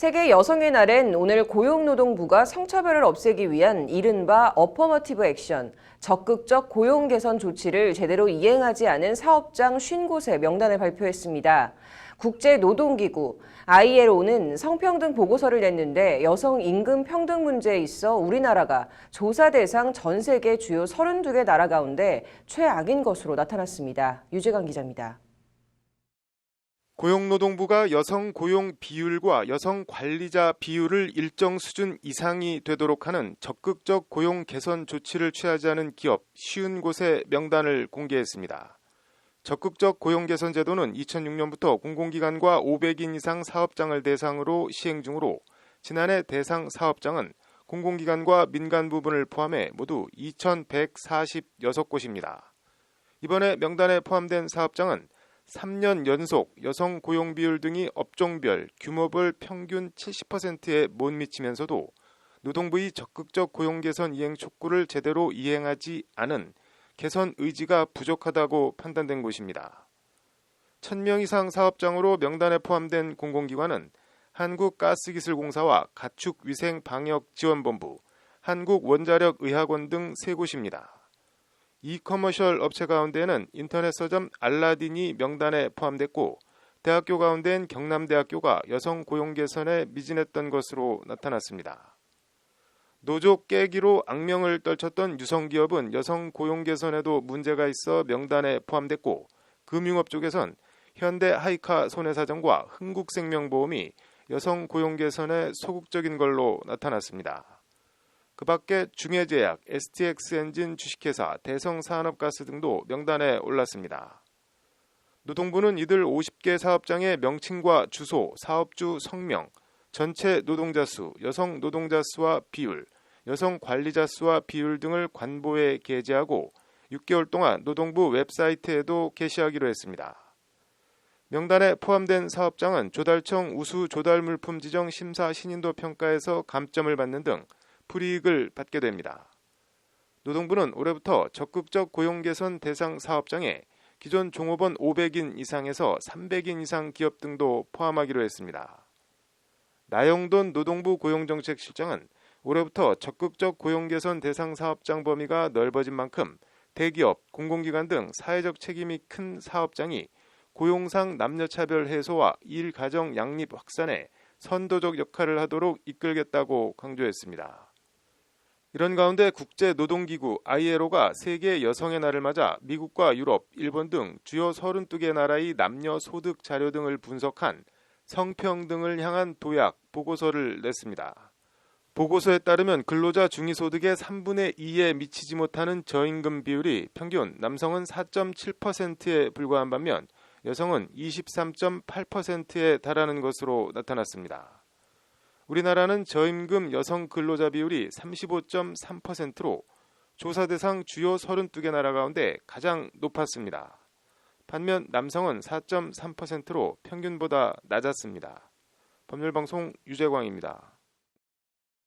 세계 여성의 날엔 오늘 고용노동부가 성차별을 없애기 위한 이른바 어퍼머티브 액션, 적극적 고용 개선 조치를 제대로 이행하지 않은 사업장 50곳의 명단을 발표했습니다. 국제노동기구 ILO는 성평등 보고서를 냈는데 여성 임금 평등 문제에 있어 우리나라가 조사 대상 전 세계 주요 32개 나라 가운데 최악인 것으로 나타났습니다. 유재관 기자입니다. 고용노동부가 여성 고용 비율과 여성 관리자 비율을 일정 수준 이상이 되도록 하는 적극적 고용 개선 조치를 취하지 않은 기업 50곳의 명단을 공개했습니다. 적극적 고용 개선 제도는 2006년부터 공공기관과 500인 이상 사업장을 대상으로 시행 중으로 지난해 대상 사업장은 공공기관과 민간 부분을 포함해 모두 2,146곳입니다. 이번에 명단에 포함된 사업장은 3년 연속 여성 고용 비율 등이 업종별, 규모별 평균 70%에 못 미치면서도 노동부의 적극적 고용 개선 이행 촉구를 제대로 이행하지 않은 개선 의지가 부족하다고 판단된 곳입니다. 1,000명 이상 사업장으로 명단에 포함된 공공기관은 한국가스기술공사와 가축위생방역지원본부, 한국원자력의학원 등 3곳입니다. 이커머셜 업체 가운데는 인터넷 서점 알라딘이 명단에 포함됐고 대학교 가운데는 경남대학교가 여성 고용 개선에 미진했던 것으로 나타났습니다. 노조 깨기로 악명을 떨쳤던 유성기업은 여성 고용 개선에도 문제가 있어 명단에 포함됐고 금융업 쪽에선 현대하이카 손해사정과 흥국생명보험이 여성 고용 개선에 소극적인 걸로 나타났습니다. 그 밖에 중해제약, STX엔진 주식회사, 대성산업가스 등도 명단에 올랐습니다. 노동부는 이들 50개 사업장의 명칭과 주소, 사업주 성명, 전체 노동자 수, 여성 노동자 수와 비율, 여성 관리자 수와 비율 등을 관보에 게재하고 6개월 동안 노동부 웹사이트에도 게시하기로 했습니다. 명단에 포함된 사업장은 조달청 우수 조달물품 지정 심사 신인도 평가에서 감점을 받는 등 불이익을 받게 됩니다. 노동부는 올해부터 적극적 고용 개선 대상 사업장에 기존 종업원 500인 이상에서 300인 이상 기업 등도 포함하기로 했습니다. 나영돈 노동부 고용정책실장은 올해부터 적극적 고용 개선 대상 사업장 범위가 넓어진 만큼 대기업, 공공기관 등 사회적 책임이 큰 사업장이 고용상 남녀차별 해소와 일가정 양립 확산에 선도적 역할을 하도록 이끌겠다고 강조했습니다. 이런 가운데 국제노동기구 ILO가 세계 여성의 날을 맞아 미국과 유럽, 일본 등 주요 32개 나라의 남녀 소득 자료 등을 분석한 성평등을 향한 도약 보고서를 냈습니다. 보고서에 따르면 근로자 중위소득의 3분의 2에 미치지 못하는 저임금 비율이 평균 남성은 4.7%에 불과한 반면 여성은 23.8%에 달하는 것으로 나타났습니다. 우리나라는 저임금 여성 근로자 비율이 35.3%로 조사 대상 주요 32개 나라 가운데 가장 높았습니다. 반면 남성은 4.3%로 평균보다 낮았습니다. 법률방송 유재광입니다.